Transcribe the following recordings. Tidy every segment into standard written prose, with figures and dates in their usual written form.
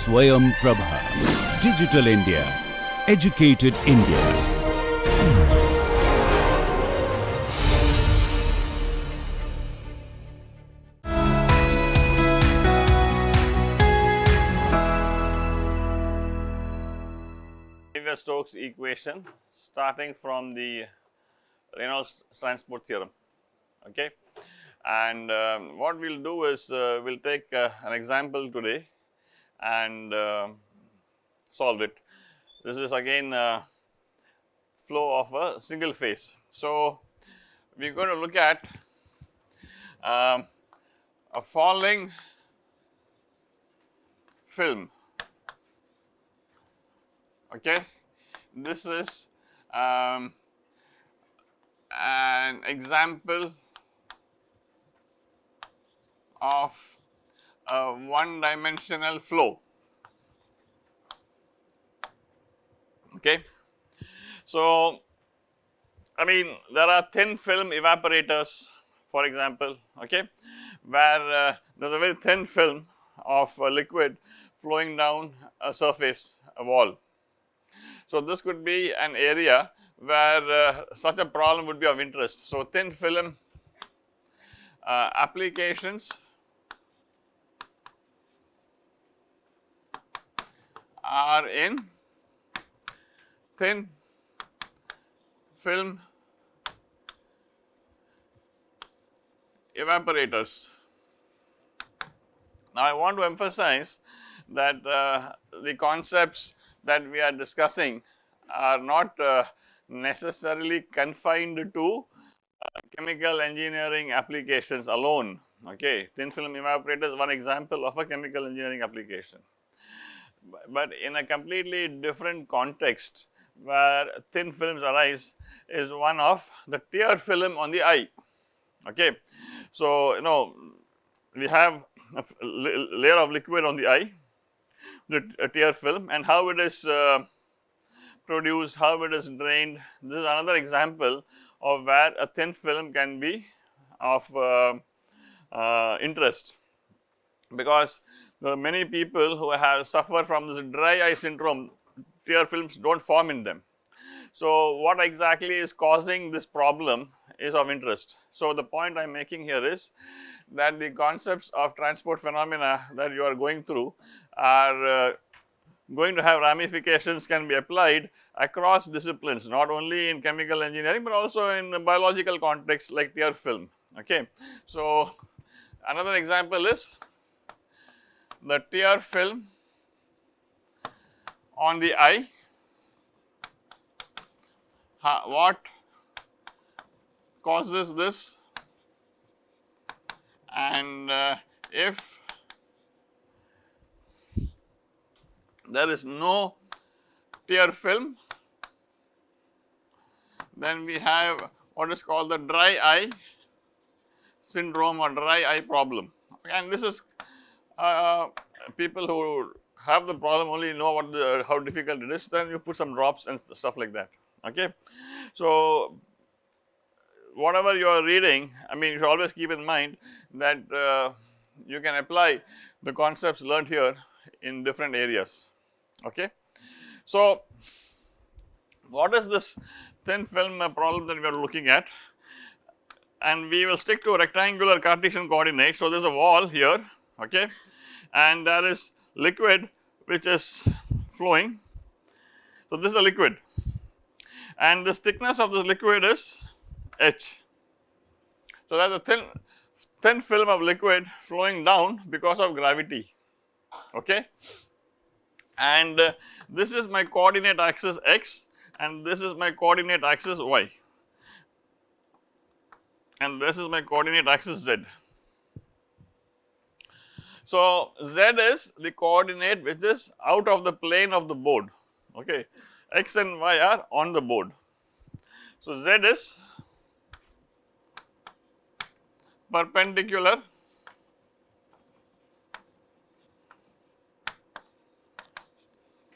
Swayam Prabha. Digital India. Educated India. Stokes equation starting from the Reynolds transport theorem. Okay, and what we'll do is we'll take an example today and solve it. This is again flow of a single phase. So we're going to look at a falling film. Okay, this is an example of a one-dimensional flow. Okay, so I mean there are thin film evaporators, for example, okay, where there is a very thin film of liquid flowing down a surface, a wall. So this could be an area where such a problem would be of interest. So thin film applications are in thin film evaporators. Now I want to emphasize that the concepts that we are discussing are not necessarily confined to chemical engineering applications alone. Okay, thin film evaporator is one example of a chemical engineering application, but in a completely different context where thin films arise is one of the tear film on the eye. Okay, so we have a layer of liquid on the eye, the tear film, and how it is produced, how it is drained. This is another example of where a thin film can be of interest, because there are many people who have suffered from this dry eye syndrome. Tear films don't form in them. So what exactly is causing this problem is of interest. So the point I am making here is that the concepts of transport phenomena that you are going through are going to have ramifications, can be applied across disciplines, not only in chemical engineering but also in biological contexts like tear film. Okay, so another example is the tear film on the eye. What causes this? And if there is no tear film, then we have what is called the dry eye syndrome or dry eye problem. And this is people who have the problem only know how difficult it is. Then you put some drops and stuff like that. Okay, so whatever you are reading, I mean, you should always keep in mind that you can apply the concepts learned here in different areas. Okay, so what is this thin film problem that we are looking at? And we will stick to rectangular Cartesian coordinates. So there is a wall here, okay, and there is liquid which is flowing. So this is a liquid, and this thickness of this liquid is h. So that is a thin film of liquid flowing down because of gravity. Okay, and this is my coordinate axis x, and this is my coordinate axis y, and this is my coordinate axis z. So z is the coordinate which is out of the plane of the board. Okay, x and y are on the board. So z is perpendicular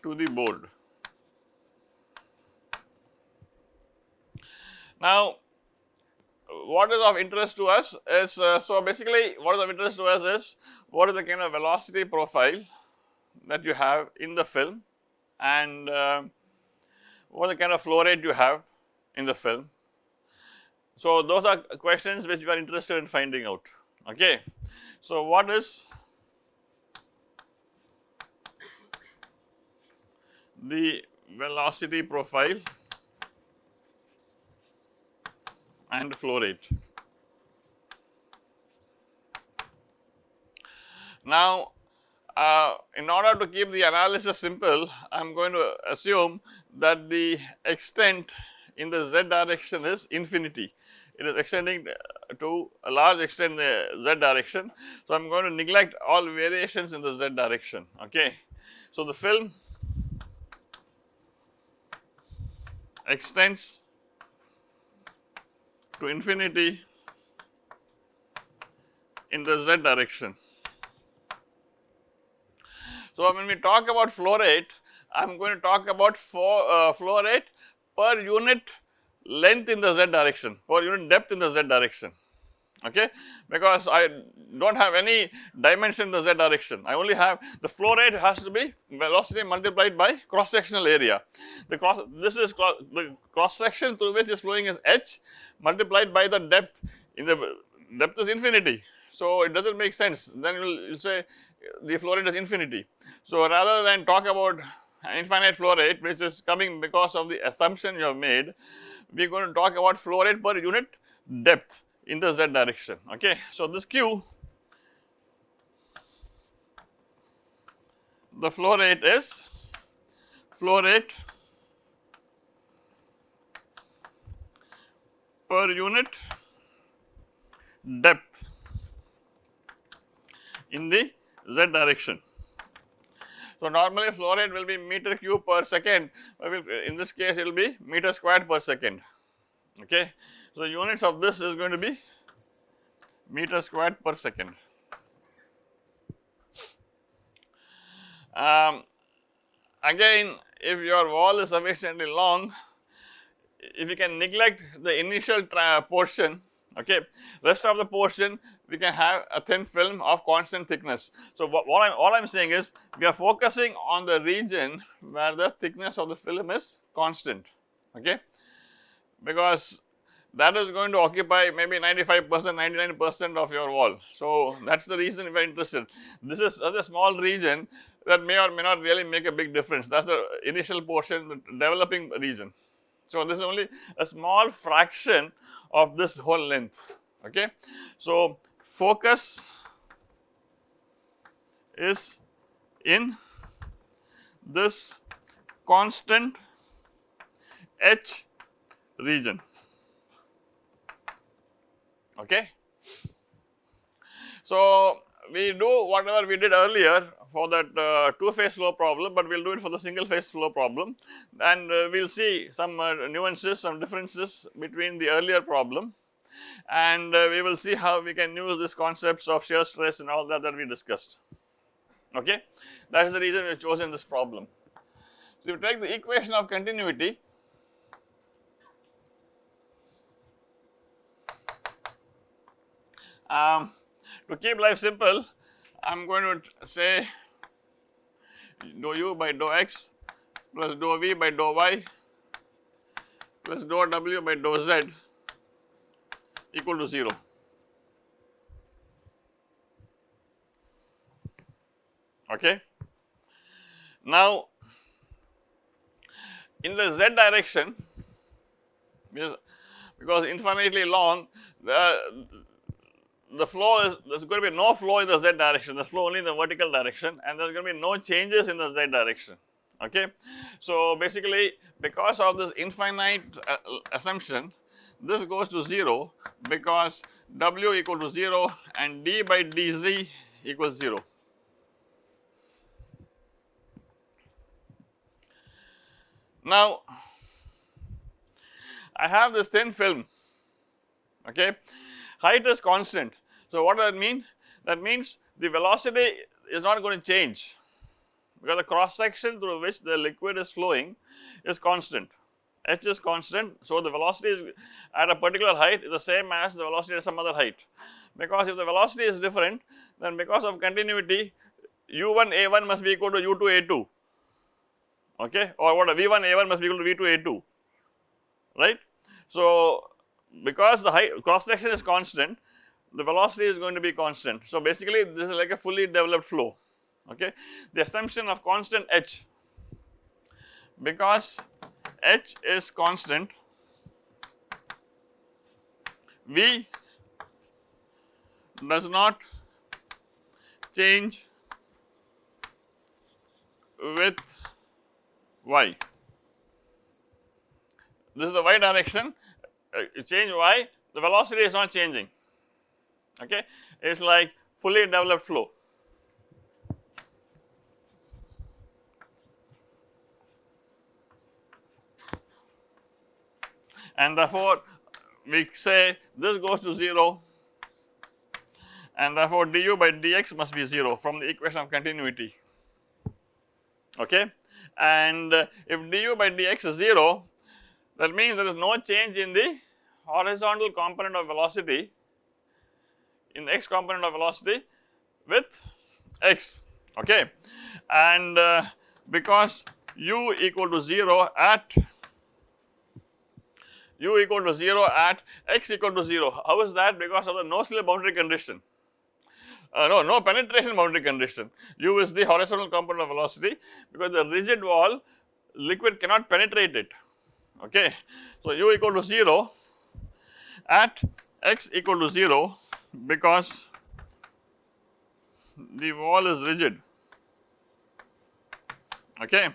to the board. Now, what is of interest to us is, so basically what is of interest to us is what is the kind of velocity profile that you have in the film, and what the kind of flow rate you have in the film. So, those are questions which you are interested in finding out. Okay. So, what is the velocity profile and flow rate? Now, in order to keep the analysis simple, I am going to assume that the extent in the z direction is infinity. It is extending to a large extent in the z direction. So, I am going to neglect all variations in the z direction. Okay. So, the film extends to infinity in the z direction. So, when we talk about flow rate, I am going to talk about flow rate per unit length in the z direction, per unit depth in the z direction, okay, because I do not have any dimension in the z direction. I only have the flow rate has to be velocity multiplied by cross sectional area. The cross section through which is flowing is h multiplied by the depth. In the depth is infinity. So, it does not make sense, then you will say the flow rate is infinity. So, rather than talk about infinite flow rate, which is coming because of the assumption you have made, we are going to talk about flow rate per unit depth in the z direction. Okay. So, this Q, the flow rate is flow rate per unit depth in the z direction. So, normally flow rate will be meter cube per second, in this case it will be meter squared per second. Okay. So, units of this is going to be meter squared per second. Again, if your wall is sufficiently long, if you can neglect the initial portion, okay, rest of the portion we can have a thin film of constant thickness. So, all I am saying is we are focusing on the region where the thickness of the film is constant, okay, because that is going to occupy maybe 95%, 99% of your wall. So, that is the reason we are interested. This is such a small region that may or may not really make a big difference. That is the initial portion, the developing region. So, this is only a small fraction of this whole length. Okay. So, focus is in this constant H region. Okay. So, we do whatever we did earlier for that two phase flow problem, but we will do it for the single phase flow problem, and we will see some nuances, some differences between the earlier problem, and we will see how we can use these concepts of shear stress and all that we discussed. Okay. That is the reason we have chosen this problem. So, if you take the equation of continuity, to keep life simple, I am going to say dou u by dou x plus dou v by dou y plus dou w by dou z equal to 0. Okay. Now, in the z direction, because infinitely long, the flow is, there is going to be no flow in the z direction, there is flow only in the vertical direction, and there is going to be no changes in the z direction. Okay. So, basically because of this infinite assumption, this goes to 0 because w equal to 0 and d by dz equals 0. Now, I have this thin film, okay. Height is constant. So, what does that mean? That means the velocity is not going to change, because the cross section through which the liquid is flowing is constant. H is constant. So, the velocity is at a particular height is the same as the velocity at some other height, because if the velocity is different, then because of continuity u1 a1 must be equal to u2 a2, okay, or what, v1 a1 must be equal to v2 a2, right. So, because the height cross section is constant, the velocity is going to be constant. So, basically this is like a fully developed flow, okay. The assumption of constant h, because h is constant, v does not change with y. This is the y direction, change y, the velocity is not changing, okay. It is like fully developed flow. And therefore, we say this goes to 0, and therefore du by dx must be 0 from the equation of continuity, okay. And if du by dx is 0, that means there is no change in the horizontal component of velocity, in the x component of velocity with x, okay. And because u equal to 0 at x equal to 0, how is that? Because of the no slip boundary condition, no penetration boundary condition. U is the horizontal component of velocity, because the rigid wall, liquid cannot penetrate it, okay. So, u equal to 0 at x equal to 0, because the wall is rigid, okay.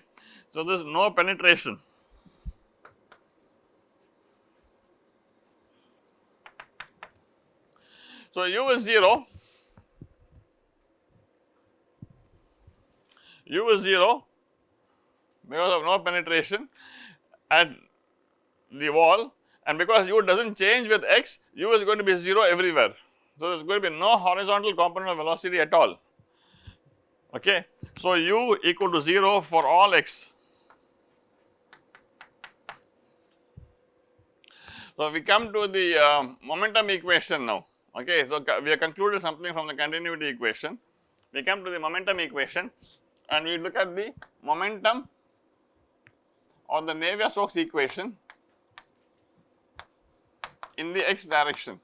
So, there is no penetration. So, u is 0, because of no penetration at the wall, and because u does not change with x, u is going to be 0 everywhere. So, there is going to be no horizontal component of velocity at all, okay. So, u equal to 0 for all x. So, we come to the momentum equation now, okay. So, we have concluded something from the continuity equation. We come to the momentum equation, and we look at the momentum or the Navier-Stokes equation in the x direction.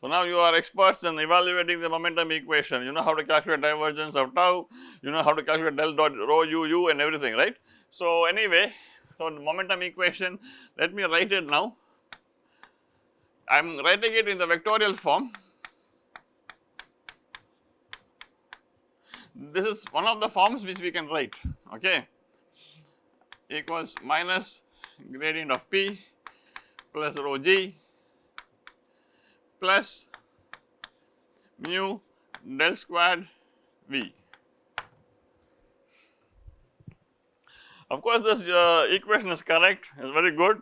So, now you are experts in evaluating the momentum equation, you know how to calculate divergence of tau, you know how to calculate del dot rho u and everything, right. So, anyway, so the momentum equation, let me write it now. I am writing it in the vectorial form. This is one of the forms which we can write, okay, equals minus gradient of p plus rho g plus mu del squared v. Of course, this equation is correct, is very good,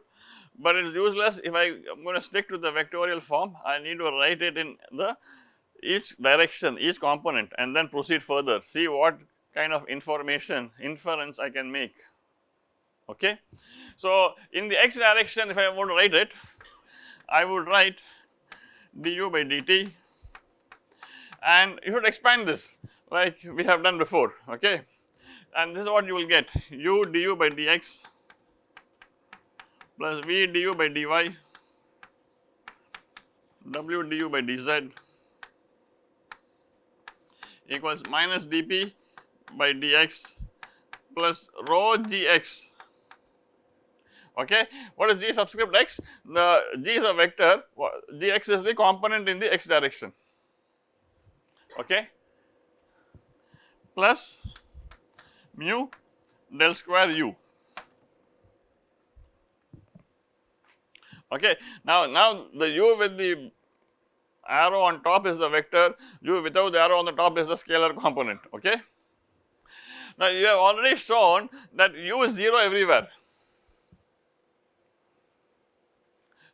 but it is useless if I am going to stick to the vectorial form. I need to write it in the each direction, each component, and then proceed further, see what kind of inference I can make, okay. So, in the x direction, if I want to write it, I would write du by dt, and you should expand this like we have done before, okay. And this is what you will get, u du by dx plus v du by dy, w du by dz equals minus dp by dx plus rho gx, okay. What is g subscript x? The g is a vector, gx is the component in the x direction, okay, plus mu del square u, okay. Now the u with the arrow on top is the vector, u without the arrow on the top is the scalar component, okay. Now, you have already shown that u is 0 everywhere.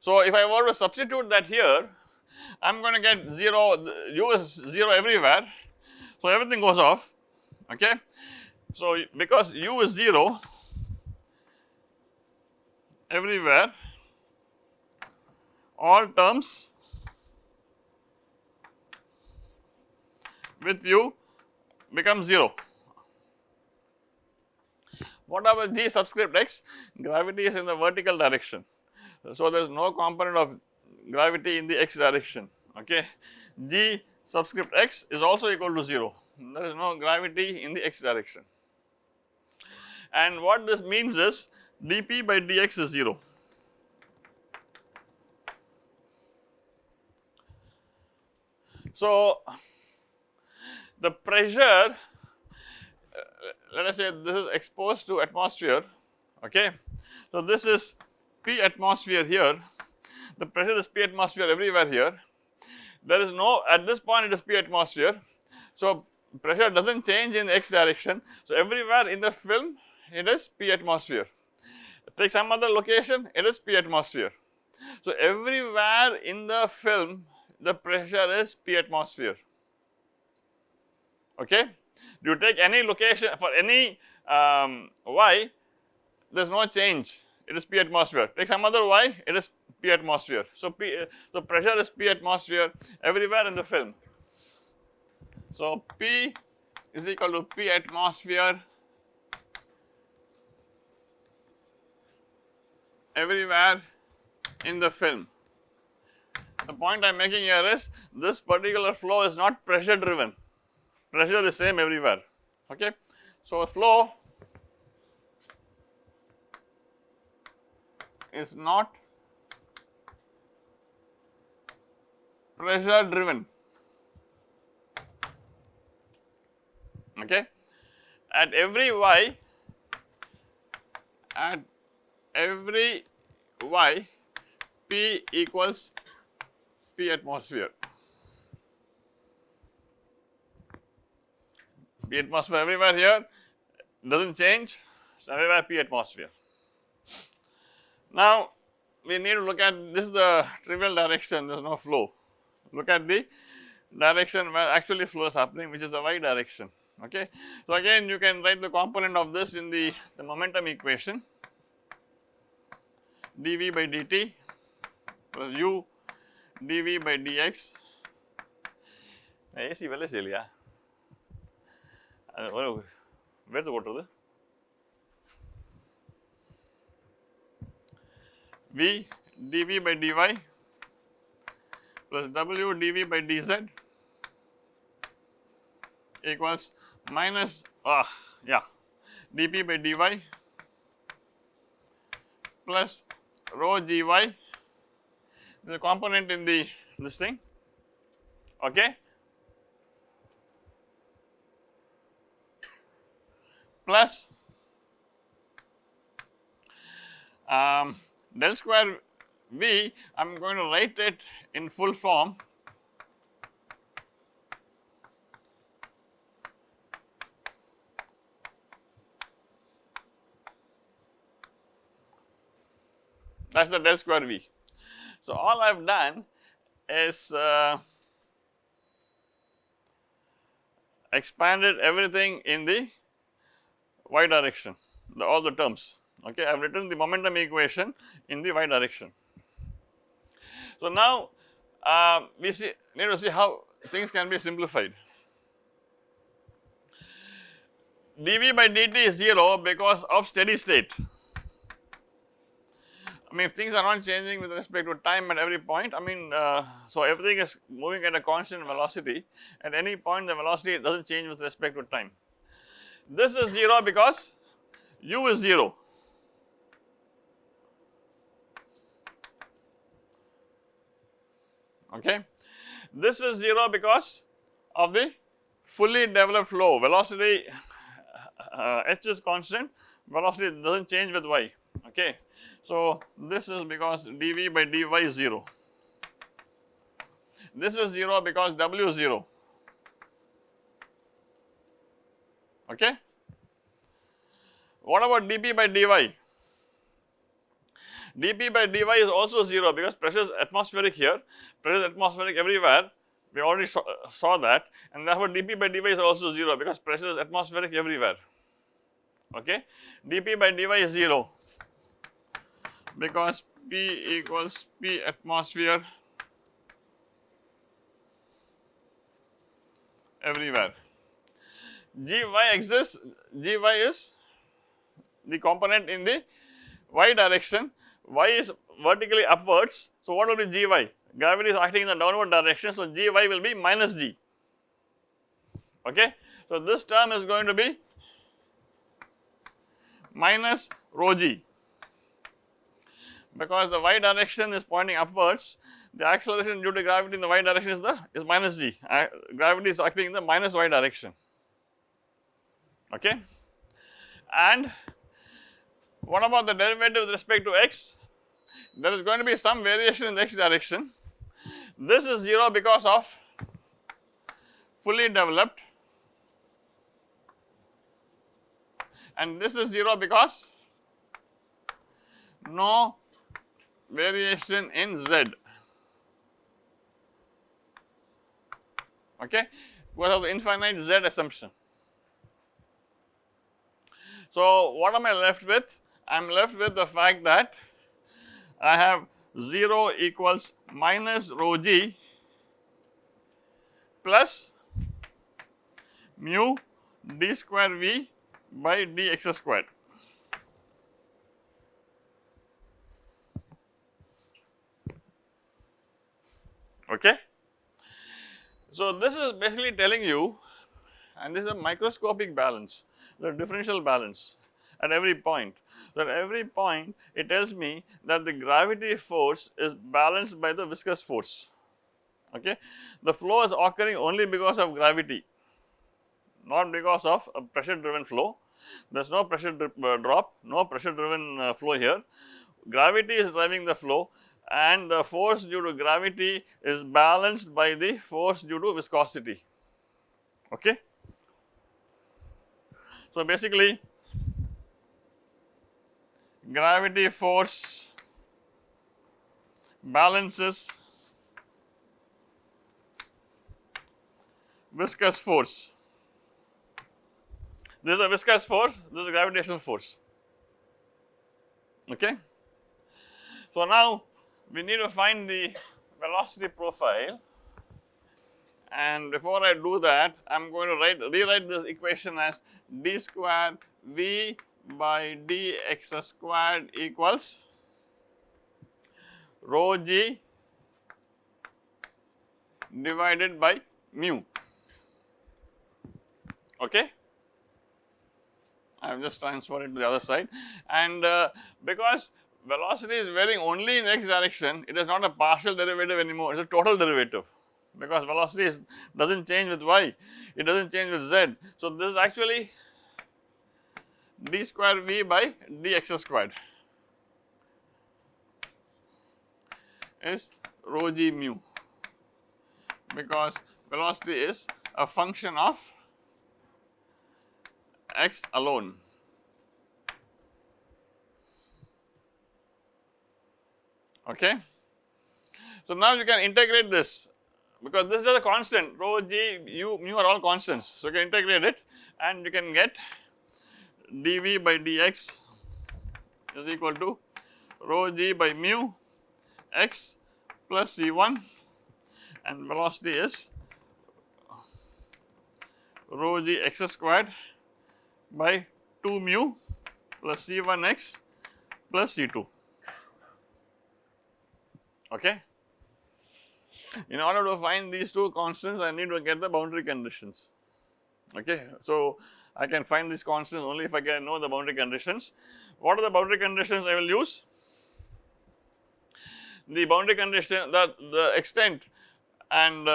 So, if I were to substitute that here, I am going to get 0, u is 0 everywhere, so everything goes off, okay. So, because u is 0 everywhere, all terms with u becomes 0. What about g subscript x? Gravity is in the vertical direction. So, there is no component of gravity in the x direction. Okay. G subscript x is also equal to 0. There is no gravity in the x direction. And what this means is dp by dx is 0. So, the pressure, let us say this is exposed to atmosphere, okay. So, this is P atmosphere here, the pressure is P atmosphere everywhere here, there is no, at this point it is P atmosphere. So, pressure does not change in x direction. So, everywhere in the film it is P atmosphere, take some other location it is P atmosphere. So, everywhere in the film the pressure is P atmosphere, okay. You take any location for any y, there is no change, it is P atmosphere, take some other y, it is P atmosphere. So, so pressure is P atmosphere everywhere in the film. So, P is equal to P atmosphere everywhere in the film. The point I am making here is this particular flow is not pressure driven, pressure is same everywhere, okay. So, flow is not pressure driven, okay. At every y, P equals P atmosphere. P atmosphere everywhere here does not change, so everywhere P atmosphere. Now, we need to look at this is the trivial direction, there is no flow. Look at the direction where actually flow is happening, which is the y direction, okay. So, again you can write the component of this in the momentum equation, dv by dt plus u dv by dx. AC vela seliya where to go to the v dv by dy plus w dv by dz equals minus dp by dy plus rho gy, the component in the this thing, okay, plus del square v, I am going to write it in full form, that is the del square v. So, all I have done is expanded everything in the y direction, all the terms, okay. I have written the momentum equation in the y direction. So, now we need to see how things can be simplified. dv by dt is 0 because of steady state. I mean, if things are not changing with respect to time at every point, I mean, so everything is moving at a constant velocity, at any point the velocity does not change with respect to time. This is 0 because u is 0, okay. This is 0 because of the fully developed flow, velocity h is constant, velocity does not change with y, okay. So, this is because dv by dy is 0, this is 0 because w is 0, okay. What about dp by dy? dp by dy is also 0 because pressure is atmospheric here, pressure is atmospheric everywhere, we already saw that, and therefore dp by dy is also 0 because pressure is atmospheric everywhere, okay. dp by dy is 0 because P equals P atmosphere everywhere. Gy exists, Gy is the component in the y direction, y is vertically upwards. So, what will be Gy? Gravity is acting in the downward direction, so Gy will be minus G. Okay. So, this term is going to be minus rho G, because the y direction is pointing upwards. The acceleration due to gravity in the y direction is minus G. Gravity is acting in the minus y direction. Okay. And what about the derivative with respect to x? There is going to be some variation in the x direction. This is 0 because of fully developed, and this is 0 because no variation in z. Okay, because of the infinite z assumption. So, what am I left with? I am left with the fact that I have 0 equals minus rho G plus mu d square V by dx squared. Okay. So, this is basically telling you, and this is a microscopic balance, the differential balance at every point. So, at every point it tells me that the gravity force is balanced by the viscous force. Okay. The flow is occurring only because of gravity, not because of a pressure driven flow. There is no pressure drop, no pressure driven flow here. Gravity is driving the flow, and the force due to gravity is balanced by the force due to viscosity. Okay. So, basically gravity force balances viscous force. This is a viscous force, this is a gravitational force. Okay. So, now we need to find the velocity profile, and before I do that, I am going to rewrite this equation as d square V by dx squared equals rho G divided by mu. Okay. I have just transferred it to the other side, and because velocity is varying only in x direction, it is not a partial derivative anymore, it is a total derivative, because velocity does not change with y, it does not change with z. So, this is actually d square V by dx squared is rho G mu, because velocity is a function of x alone. Okay. So, now you can integrate this, because this is a constant, rho G, u, mu are all constants. So, you can integrate it and you can get dV by dx is equal to rho G by mu x plus C1, and velocity is rho G x squared by 2 mu plus C1 x plus C2. Okay. In order to find these two constants, I need to get the boundary conditions. Okay. So, I can find these constants only if I can know the boundary conditions. What are the boundary conditions I will use? The boundary condition, the extent, and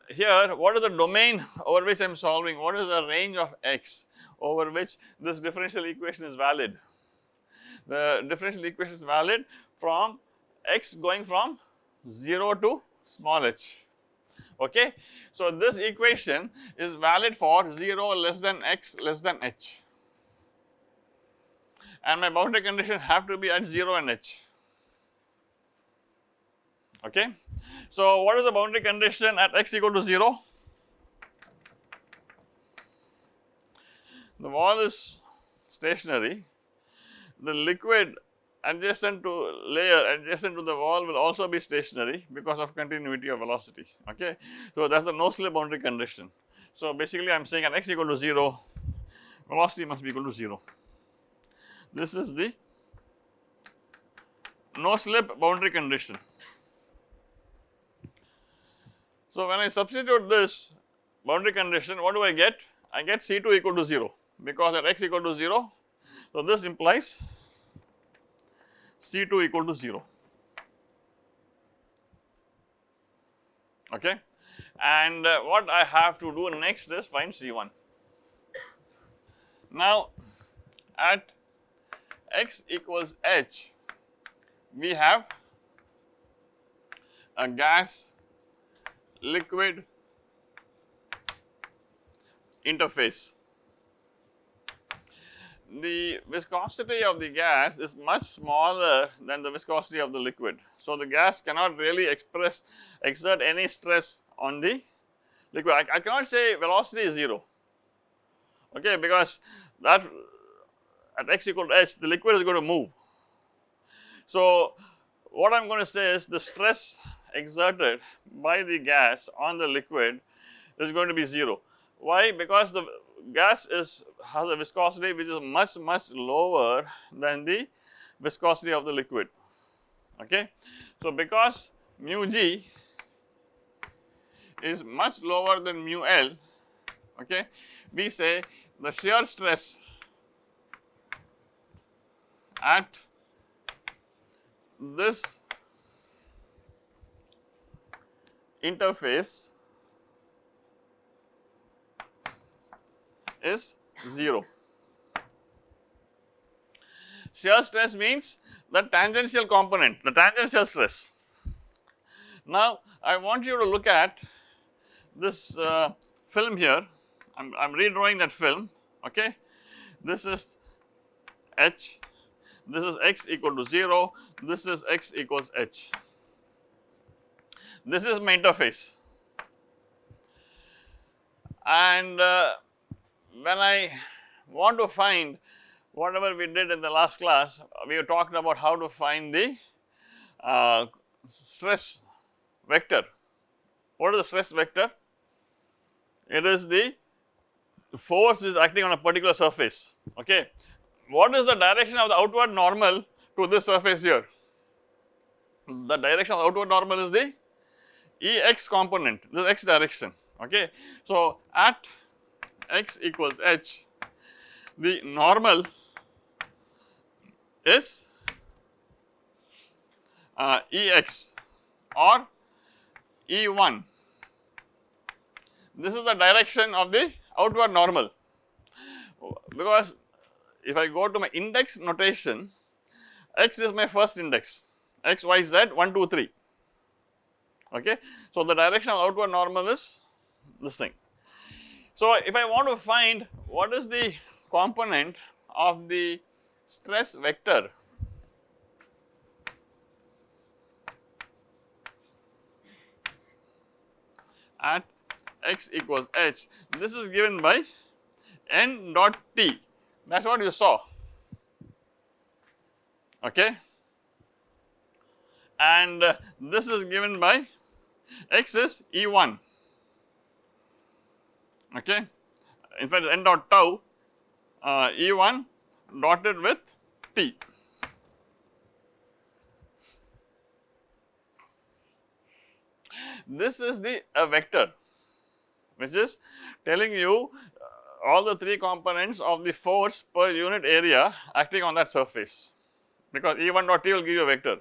here what is the domain over which I am solving, what is the range of x over which this differential equation is valid. The differential equation is valid from x going from 0 to small h. Okay. So, this equation is valid for 0 less than x less than h, and my boundary condition have to be at 0 and h. Okay. So, what is the boundary condition at x equal to 0? The wall is stationary, the liquid adjacent to layer adjacent to the wall will also be stationary because of continuity of velocity. Okay. So, that is the no slip boundary condition. So, basically I am saying at x equal to 0, velocity must be equal to 0. This is the no slip boundary condition. So, when I substitute this boundary condition, what do I get? I get C2 equal to 0, because at x equal to 0, so this implies C2 equal to 0. Okay. And what I have to do next is find C1. Now, at x equals h, we have a gas liquid interface. The viscosity of the gas is much smaller than the viscosity of the liquid. So, the gas cannot really exert any stress on the liquid. I cannot say velocity is 0, okay, because that at x equal to h, the liquid is going to move. So, what I am going to say is the stress exerted by the gas on the liquid is going to be 0. Why? Because the gas has a viscosity which is much lower than the viscosity of the liquid. Okay. So, because mu g is much lower than mu L, okay, we say the shear stress at this interface is 0. Shear stress means the tangential component, the tangential stress. Now, I want you to look at this film here. I am redrawing that film. Okay. This is h, this is x equal to 0, this is x equals h. This is my interface, and when I want to find whatever we did in the last class, we talked about how to find the stress vector. What is the stress vector? It is the force which is acting on a particular surface. Okay. What is the direction of the outward normal to this surface here? The direction of the outward normal is the Ex component, this x direction. Okay. So, at x equals h, the normal is Ex or E1. This is the direction of the outward normal, because if I go to my index notation, x is my first index, x, y, z, 1, 2, 3. Okay. So, the direction of outward normal is this thing. So, if I want to find what is the component of the stress vector, at x equals h, this is given by n dot t, that is what you saw. Okay. And this is given by x is E1. Okay. In fact, n dot tau E1 dotted with t. This is the vector which is telling you all the 3 components of the force per unit area acting on that surface, because E1 dot t will give you a vector.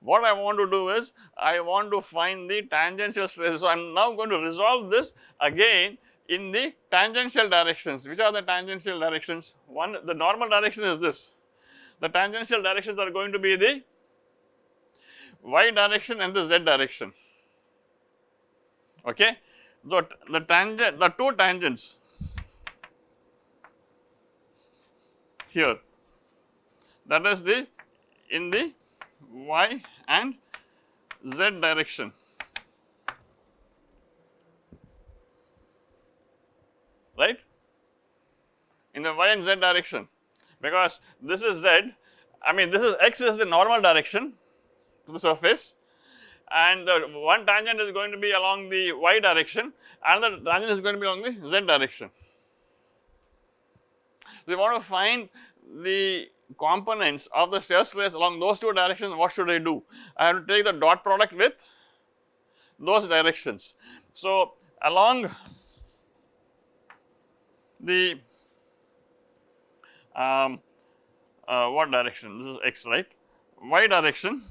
What I want to do is, I want to find the tangential stresses. So, I am now going to resolve this again in the tangential directions. Which are the tangential directions? One, the normal direction is this. The tangential directions are going to be the y direction and the z direction. Okay. The two tangents here, that is the in the y and z direction, right, in the y and z direction, because this is z, I mean this is x is the normal direction to the surface, and the one tangent is going to be along the y direction, another tangent is going to be along the z direction. We want to find the components of the shear stress along those two directions. What should I do? I have to take the dot product with those directions. So, along the what direction? This is x, right? Y direction,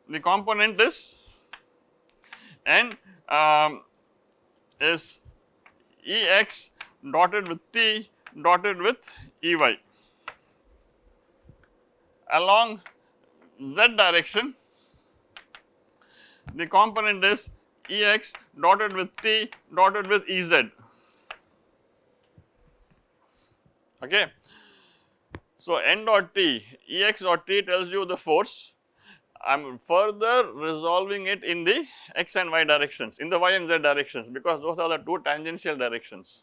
the component is n is Ex dotted with T dotted with Ey. Along z direction, the component is Ex dotted with T dotted with Ez. Okay. So, n dot T, Ex dot T tells you the force. I am further resolving it in the x and y directions, in the y and z directions, because those are the two tangential directions.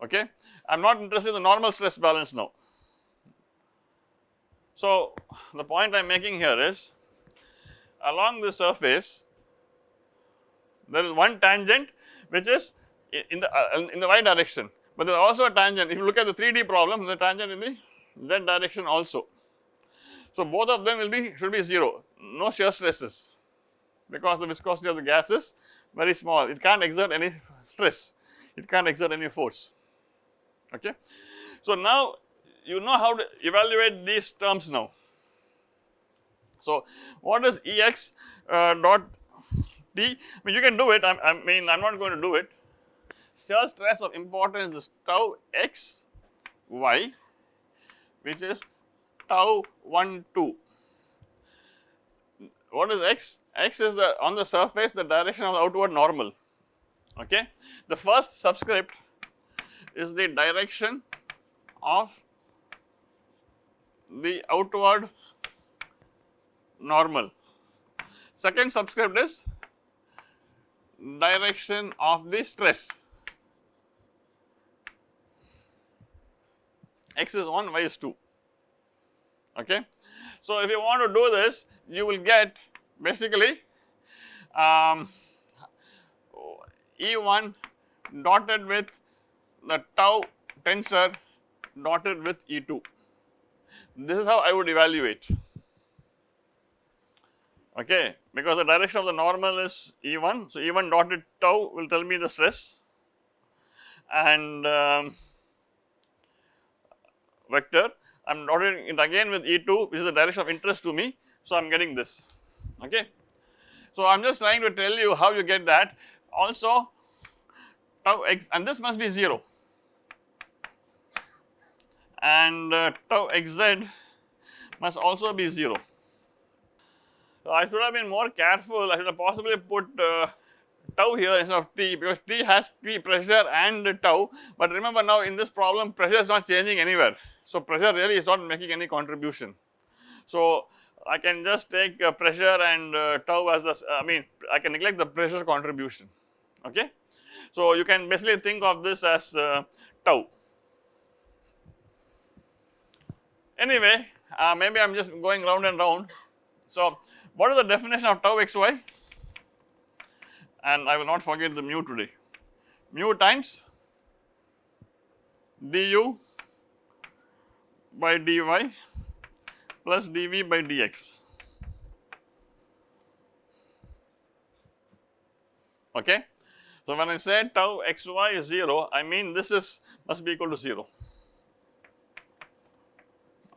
Okay. I am not interested in the normal stress balance now. So, the point I am making here is, along the surface there is one tangent which is in the y direction, but there is also a tangent. If you look at the 3D problem, there is a tangent in the z direction also. So, both of them should be 0, no shear stresses, because the viscosity of the gas is very small, it cannot exert any stress, it cannot exert any force. Okay. So, now you know how to evaluate these terms now. So, what is Ex dot T? I mean, you can do it, I mean I am not going to do it. Shear stress of importance is tau x y, which is tau 1 2. What is x? X is on the surface the direction of the outward normal. Okay. The first subscript is the direction of the outward normal. Second subscript is direction of the stress. X is 1, y is 2. Okay. So, if you want to do this, you will get basically E1 dotted with the tau tensor dotted with E2. This is how I would evaluate. Okay, because the direction of the normal is E1, so E1 dotted tau will tell me the stress, and vector, I am dotting it again with E2, which is the direction of interest to me. So, I am getting this. Okay. So, I am just trying to tell you how you get that. Also, tau x, and this must be 0, and tau xz must also be 0. So, I should have been more careful, I should have possibly put tau here instead of T, because T has P pressure and tau, but remember now in this problem pressure is not changing anywhere. So, pressure really is not making any contribution. So, I can just take pressure and tau as the, I can neglect the pressure contribution. Okay. So, you can basically think of this as tau. Anyway, maybe I am just going round and round. So, what is the definition of tau xy? And I will not forget the mu today. Mu times du by dy plus dv by dx. Okay. So, when I say tau xy is 0, I mean this must be equal to 0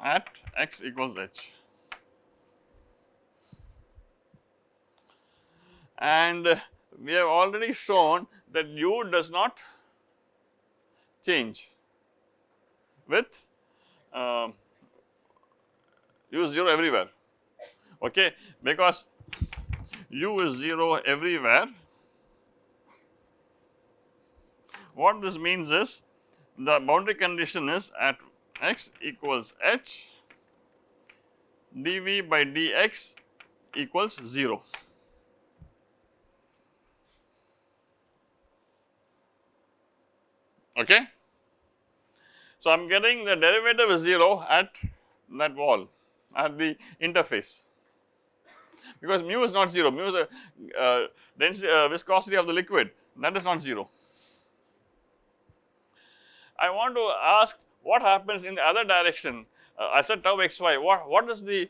at x equals h. And we have already shown that u does not change with u is 0 everywhere, okay, because u is 0 everywhere. What this means is the boundary condition is at x equals h, dv by dx equals 0. Okay. So, I am getting the derivative is 0 at that wall, at the interface. because mu is not 0, mu is a density viscosity of the liquid, that is not 0. I want to ask what happens in the other direction. I said tau xy, what is the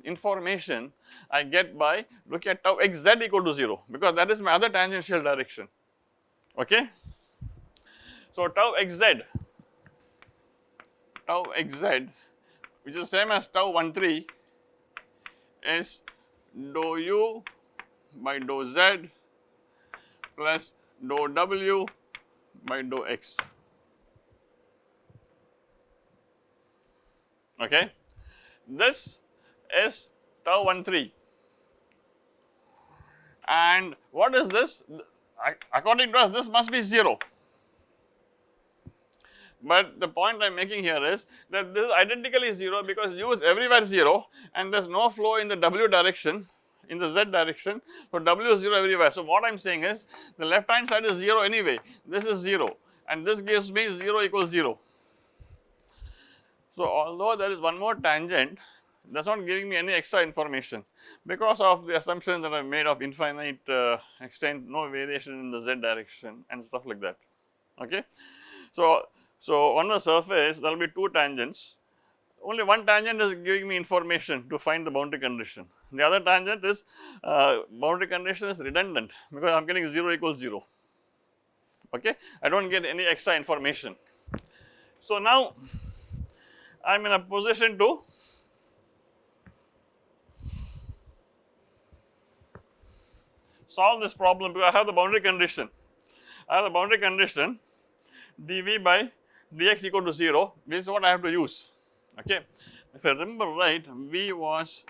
information I get by looking at tau xz equal to 0, because that is my other tangential direction, okay. So tau xz, which is same as tau 13, is dou u by dou z plus dou w by dou x, okay. This is tau 13, and what is this? According to us, this must be 0. But the point I am making here is that this is identically 0 because u is everywhere 0 and there is no flow in the w direction, in the z direction. So, w is 0 everywhere. So, what I am saying is the left hand side is 0 anyway, this is 0 and this gives me 0 equals 0. So, although there is one more tangent, that is not giving me any extra information because of the assumption that I have made of infinite extent, no variation in the z direction and stuff like that, okay. So, on the surface there will be two tangents, only one tangent is giving me information to find the boundary condition, the other tangent is boundary condition is redundant because I am getting 0 equals 0, okay. I do not get any extra information. So, now I am in a position to solve this problem because I have the boundary condition. I have the boundary condition dv by dx equal to 0, this is what I have to use, okay. If I remember right, v was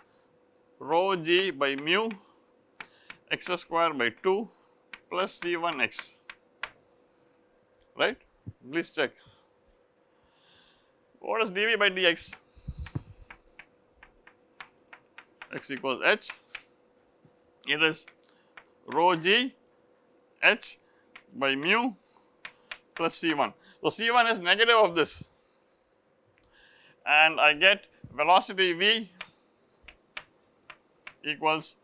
rho g by mu x square by 2 plus c1 x, right, please check. What is dv by dx? X equals h, it is rho g h by mu plus c1. So, c1 is negative of this and I get velocity v equals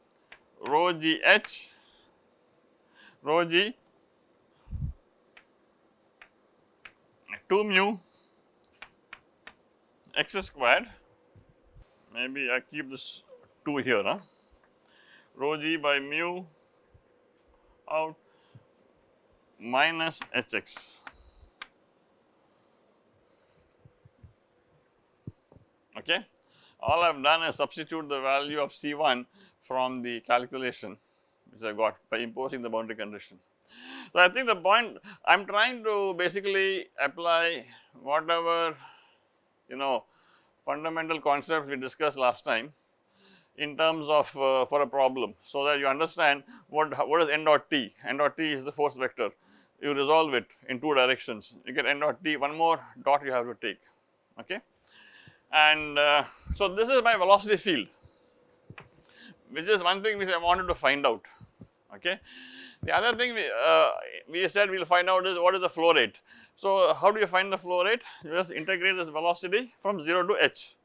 rho g h, rho g 2 mu x squared, maybe I keep this 2 here, rho g by mu out minus hx, okay. All I have done is substitute the value of C1 from the calculation which I got by imposing the boundary condition. So, I think the point I am trying to basically apply whatever fundamental concepts we discussed last time in terms of for a problem, so that you understand what is n dot t. N dot t is the force vector, you resolve it in two directions, you get n dot t, one more dot you have to take, okay. And so, this is my velocity field, which is one thing which I wanted to find out, okay. The other thing we said we will find out is what is the flow rate. So, how do you find the flow rate? You just integrate this velocity from 0 to h,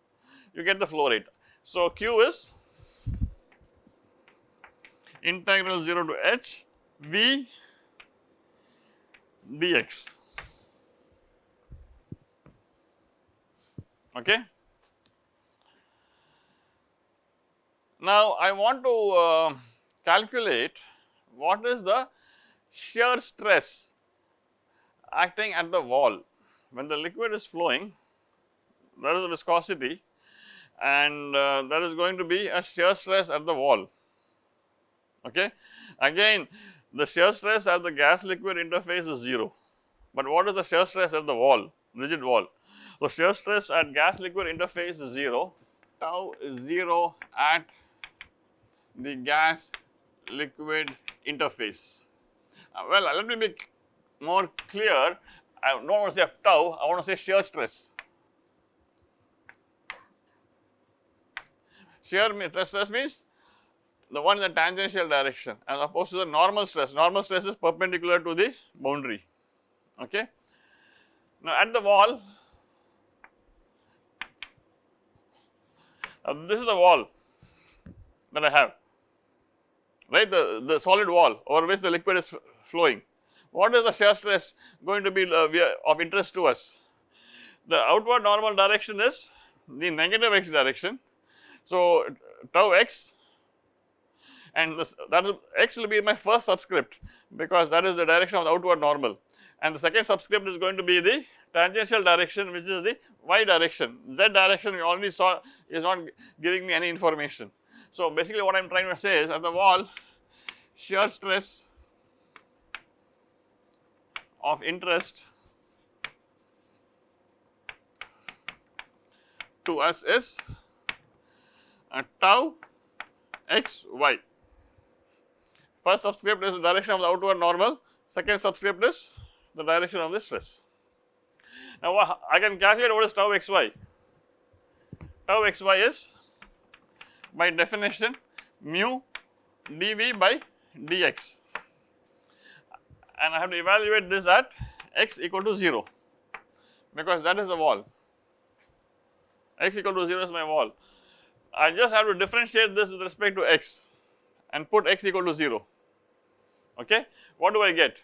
you get the flow rate. So, q is integral 0 to h v dx, okay. Now, I want to calculate what is the shear stress acting at the wall. When the liquid is flowing, there is a viscosity and there is going to be a shear stress at the wall, okay. Again, the shear stress at the gas liquid interface is 0, but what is the shear stress at the wall, rigid wall? So, shear stress at gas liquid interface is 0, tau is 0 at the gas liquid interface. Well, let me be more clear, I do not want to say tau, I want to say shear stress. Shear stress means the one in the tangential direction as opposed to the normal stress. Normal stress is perpendicular to the boundary, okay. Now, at the wall, this is the wall, that I have, right, the solid wall over which the liquid is flowing. What is the shear stress going to be of interest to us? The outward normal direction is the negative x direction. So, tau x, and that is x will be my first subscript, because that is the direction of the outward normal, and the second subscript is going to be the tangential direction, which is the y direction. Z direction we already saw is not giving me any information. So, basically what I am trying to say is, at the wall, shear stress of interest to us is tau x y. First subscript is the direction of the outward normal, second subscript is the direction of the stress. Now, I can calculate what is tau x y. Tau x y is, by definition, mu dV by dx, and I have to evaluate this at x equal to 0, because that is the wall. X equal to 0 is my wall. I just have to differentiate this with respect to x and put x equal to 0. Okay, what do I get?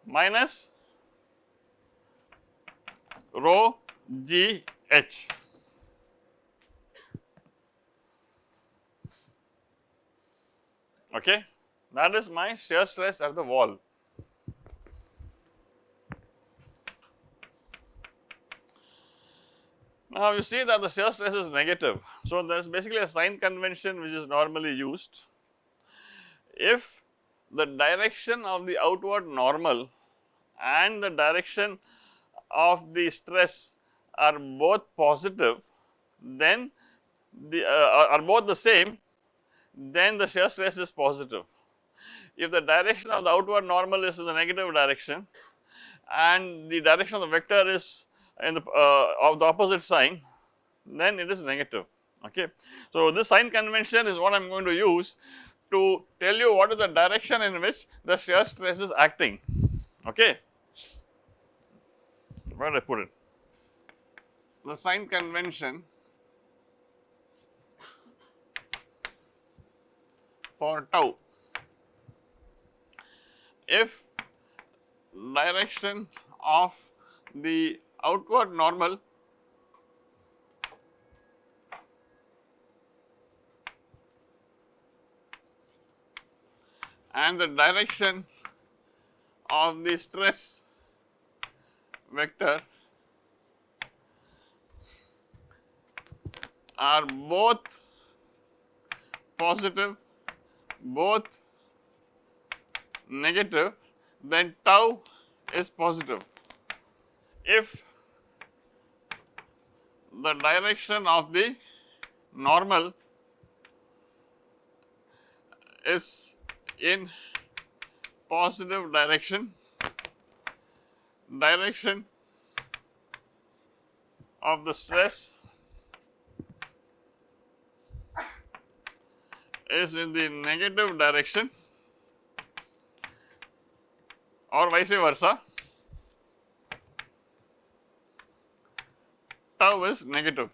Minus rho g h. Okay, that is my shear stress at the wall. Now, you see that the shear stress is negative. So, there is basically a sign convention which is normally used. If the direction of the outward normal and the direction of the stress are both positive, then are both the same, then the shear stress is positive. If the direction of the outward normal is in the negative direction and the direction of the vector is in the of the opposite sign, then it is negative. Okay. So, this sign convention is what I am going to use to tell you what is the direction in which the shear stress is acting. Okay. Where did I put it? The sign convention for tau. If direction of the outward normal and the direction of the stress vector are both positive, both negative, then tau is positive. If the direction of the normal is in positive direction, direction of the stress is in the negative direction, or vice versa, tau is negative.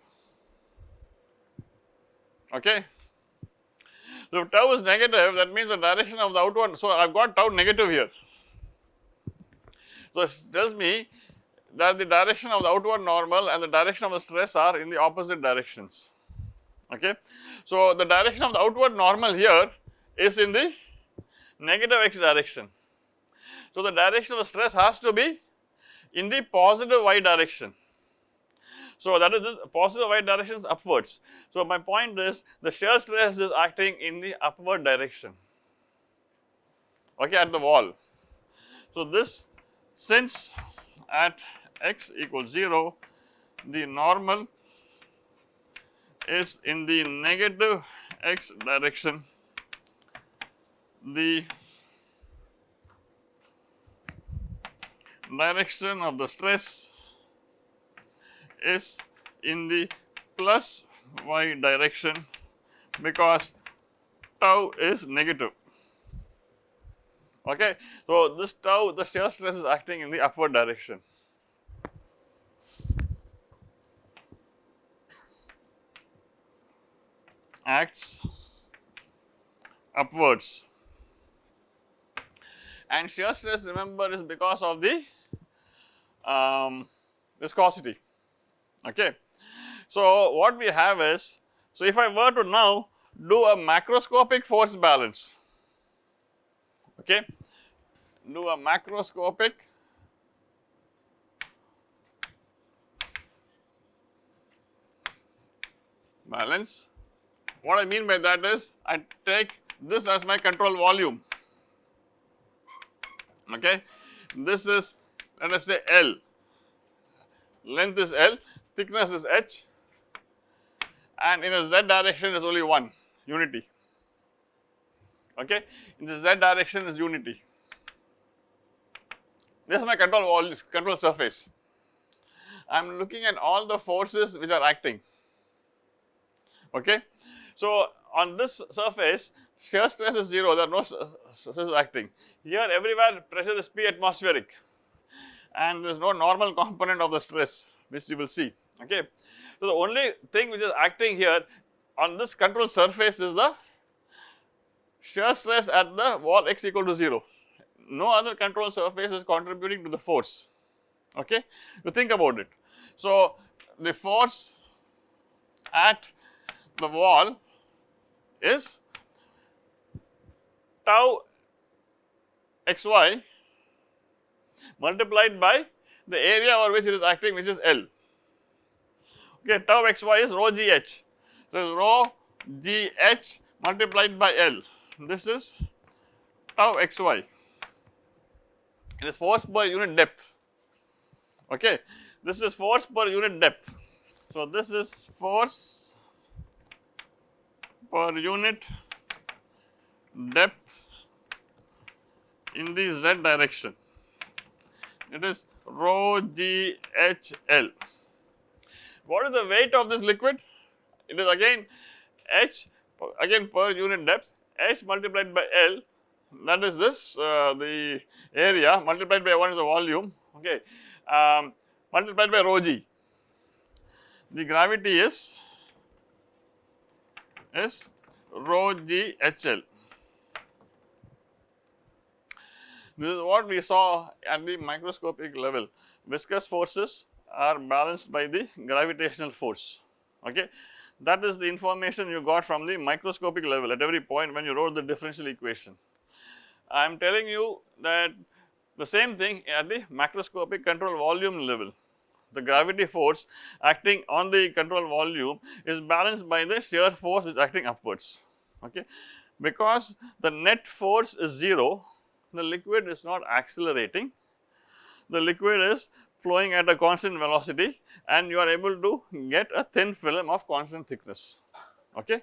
Okay. So, if tau is negative, that means the direction of the outward, so I have got tau negative here. So, it tells me that the direction of the outward normal and the direction of the stress are in the opposite directions. Okay. So, the direction of the outward normal here is in the negative x direction. So, the direction of the stress has to be in the positive y direction. So, that is this positive y direction is upwards. So, my point is the shear stress is acting in the upward direction, okay, at the wall. So, this, since at x equals 0, the normal is in the negative x direction, the direction of the stress is in the plus y direction, because tau is negative. Okay. So, this tau, the shear stress is acting in the upward direction. acts upwards, and shear stress, remember, is because of the viscosity. Okay. So, what we have is, so if I were to now do a macroscopic force balance, okay, do a macroscopic balance. What I mean by that is, I take this as my control volume, okay. This is, let us say, L, length is L, thickness is H, and in the Z direction is only one, unity, okay. In the Z direction is unity. This is my control surface. I am looking at all the forces which are acting, okay. So, on this surface, shear stress is 0, there are no stresses acting. Here everywhere pressure is P atmospheric, and there is no normal component of the stress, which you will see, okay. So, the only thing which is acting here on this control surface is the shear stress at the wall x equal to 0. No other control surface is contributing to the force, okay. You think about it. So, the force at the wall is tau xy multiplied by the area over which it is acting, which is L. Okay, tau xy is rho gh. So, it is rho gh multiplied by L. This is tau xy. It is force per unit depth. Okay, this is force per unit depth. So, this is force per unit depth in the Z direction. It is rho g h L. What is the weight of this liquid? It is again H, again per unit depth, H multiplied by L, that is this the area, multiplied by 1 is the volume, okay, multiplied by rho g. The gravity is rho g h L. This is what we saw at the microscopic level. Viscous forces are balanced by the gravitational force, okay. That is the information you got from the microscopic level at every point when you wrote the differential equation. I am telling you that the same thing at the macroscopic control volume level. The gravity force acting on the control volume is balanced by the shear force which is acting upwards, okay. Because the net force is 0, the liquid is not accelerating, the liquid is flowing at a constant velocity, and you are able to get a thin film of constant thickness, okay.